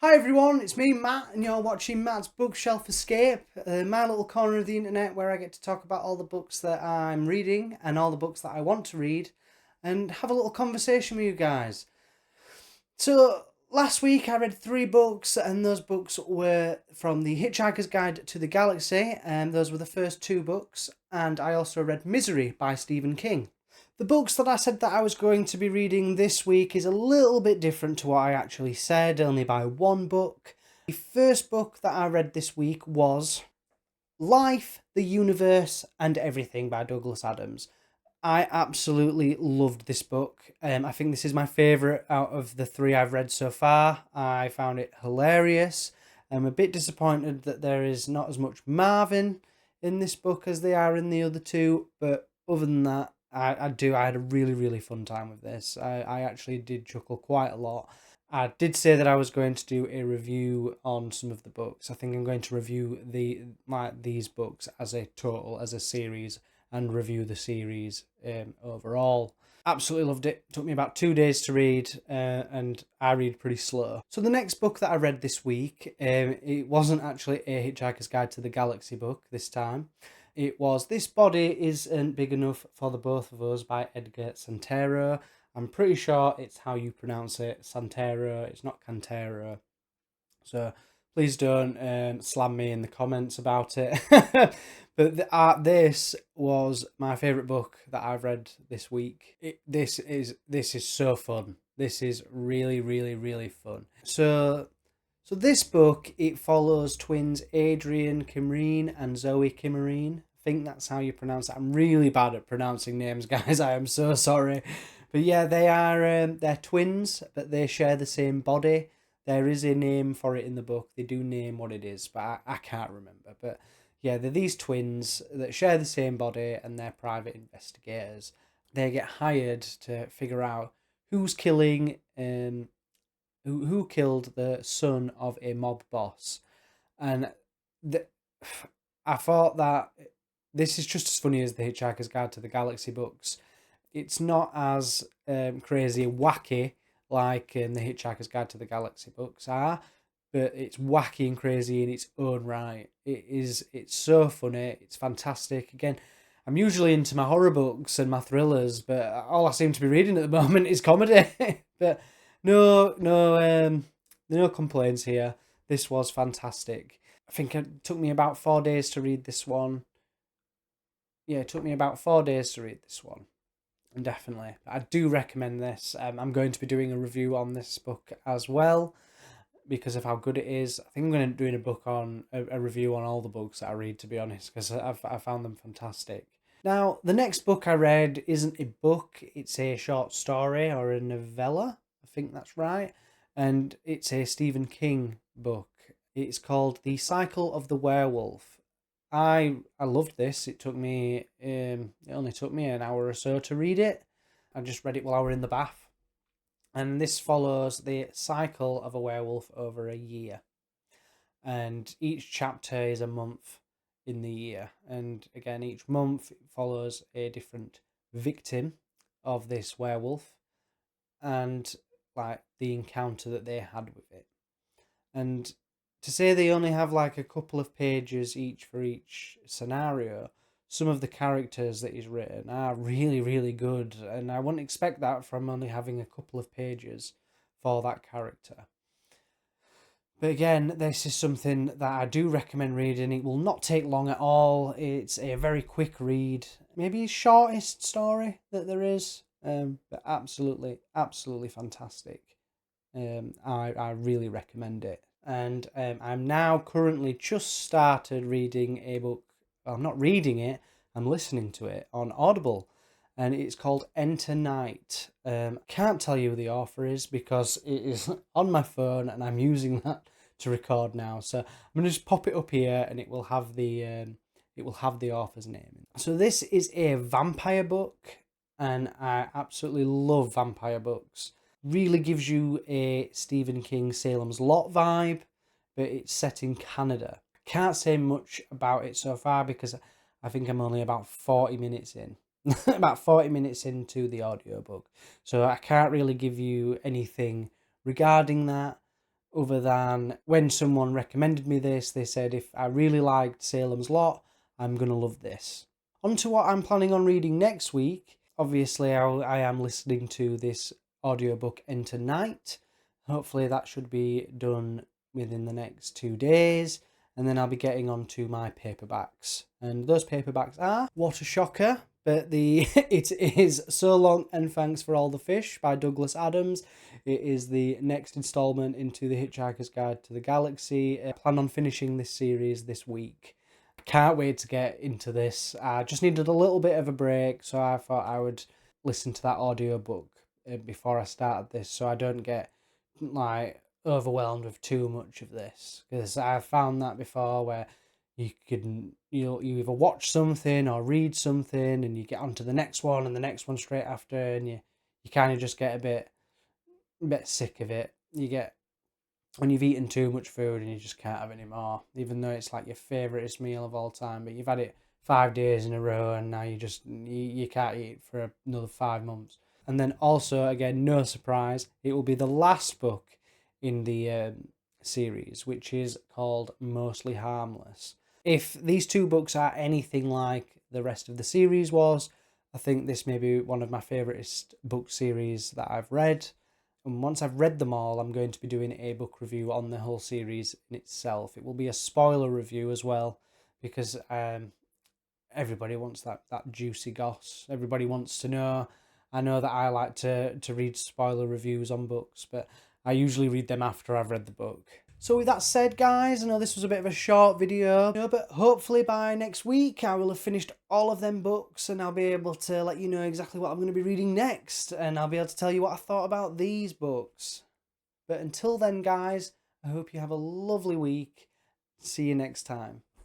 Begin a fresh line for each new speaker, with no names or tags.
Hi everyone, it's me Matt and you're watching Matt's Bookshelf Escape, my little corner of the internet where I get to talk about all the books that I'm reading and all the books that I want to read and have a little conversation with you guys. So last week I read 3 books and those books were from The Hitchhiker's Guide to the Galaxy and those were the first 2 books, and I also read Misery by Stephen King. The books that I said that I was going to be reading this week is a little bit different to what I actually said, only by 1 book. The first book that I read this week was Life, the Universe, and Everything by Douglas Adams. I absolutely loved this book. I think this is my favourite out of the 3 I've read so far. I found it hilarious. I'm a bit disappointed that there is not as much Marvin in this book as they are in the other 2, but other than that, I had a really fun time with this. I actually did chuckle quite a lot. I did say that I was going to do a review on some of the books. I think I'm going to review these books as a total, as a series, and review the series overall. Absolutely loved it. Took me about 2 days to read, and I read pretty slow. So the next book that I read this week, it wasn't actually a Hitchhiker's Guide to the Galaxy book this time. It was This Body Isn't Big Enough for the Both of Us by Edgar Cantero. I'm pretty sure it's how you pronounce it, Cantero. It's not Cantero. So please don't slam me in the comments about it. But this was my favourite book that I've read this week. This is so fun. This is really fun. So this book, it follows twins Adrian Kimmerine and Zoe Kimmerine. I think that's how you pronounce it. I'm really bad at pronouncing names, guys. I am so sorry. But yeah, they're twins, but they share the same body. There is a name for it in the book. They do name what it is, but I can't remember. But yeah, they're these twins that share the same body and they're private investigators. They get hired to figure out who's killing who killed the son of a mob boss. And the, I thought that this is just as funny as the Hitchhiker's Guide to the Galaxy books. It's not as crazy and wacky like the Hitchhiker's Guide to the Galaxy books are, but it's wacky and crazy in its own right. It's so funny. It's fantastic. Again, I'm usually into my horror books and my thrillers, but all I seem to be reading at the moment is comedy. But no complaints here. This was fantastic. I think it took me about 4 days to read this one. Yeah, it took me about 4 days to read this one. And definitely, I do recommend this. I'm going to be doing a review on this book as well because of how good it is. I think I'm going to be doing a review on all the books that I read, to be honest, because I found them fantastic. Now, the next book I read isn't a book, it's a short story or a novella. I think that's right. And it's a Stephen King book. It's called The Cycle of the Werewolf. I loved this. It only took me an hour or so to read it. I just read it while I were in the bath. And this follows the cycle of a werewolf over a year. And each chapter is a month in the year. And again, each month follows a different victim of this werewolf and like the encounter that they had with it. And to say they only have like a couple of pages each for each scenario, some of the characters that he's written are really good, and I wouldn't expect that from only having a couple of pages for that character. But again, this is something that I do recommend reading. It will not take long at all. It's a very quick read, maybe the shortest story that there is, but absolutely fantastic. I really recommend it. And I'm now currently just started reading a book. Well, I'm not reading it, I'm listening to it on Audible. And it's called Enter Night. Can't tell you who the author is because it is on my phone and I'm using that to record now. So I'm gonna just pop it up here and it will have the author's name. So this is a vampire book, and I absolutely love vampire books. Really gives you a Stephen King Salem's Lot vibe, but it's set in Canada. Can't say much about it so far because I think I'm only about 40 minutes in. About 40 minutes into the audiobook. So I can't really give you anything regarding that other than when someone recommended me this, they said if I really liked Salem's Lot, I'm going to love this. On to what I'm planning on reading next week. Obviously, I am listening to this audiobook Enter Night. Hopefully that should be done within the next 2 days. And then I'll be getting on to my paperbacks. And those paperbacks are What a Shocker, but it is So Long and Thanks for All the Fish by Douglas Adams. It is the next installment into The Hitchhiker's Guide to the Galaxy. I plan on finishing this series this week. Can't wait to get into this. I just needed a little bit of a break, so I thought I would listen to that audiobook before I started this, so I don't get like overwhelmed with too much of this, because I've found that before where you either watch something or read something and you get onto the next one and the next one straight after, and you kind of just get a bit sick of it. You get when you've eaten too much food and you just can't have any more, even though it's like your favouriteest meal of all time, but you've had it 5 days in a row and now you can't eat for another 5 months. And then also, again, no surprise, it will be the last book in the series, which is called Mostly Harmless. If these 2 books are anything like the rest of the series was, I think this may be one of my favouriteest book series that I've read. And once I've read them all, I'm going to be doing a book review on the whole series in itself. It will be a spoiler review as well, because everybody wants that juicy goss. Everybody wants to know. I know that I like to read spoiler reviews on books, but I usually read them after I've read the book. So with that said, guys, I know this was a bit of a short video, but hopefully by next week I will have finished all of them books and I'll be able to let you know exactly what I'm going to be reading next, and I'll be able to tell you what I thought about these books. But until then, guys, I hope you have a lovely week. See you next time.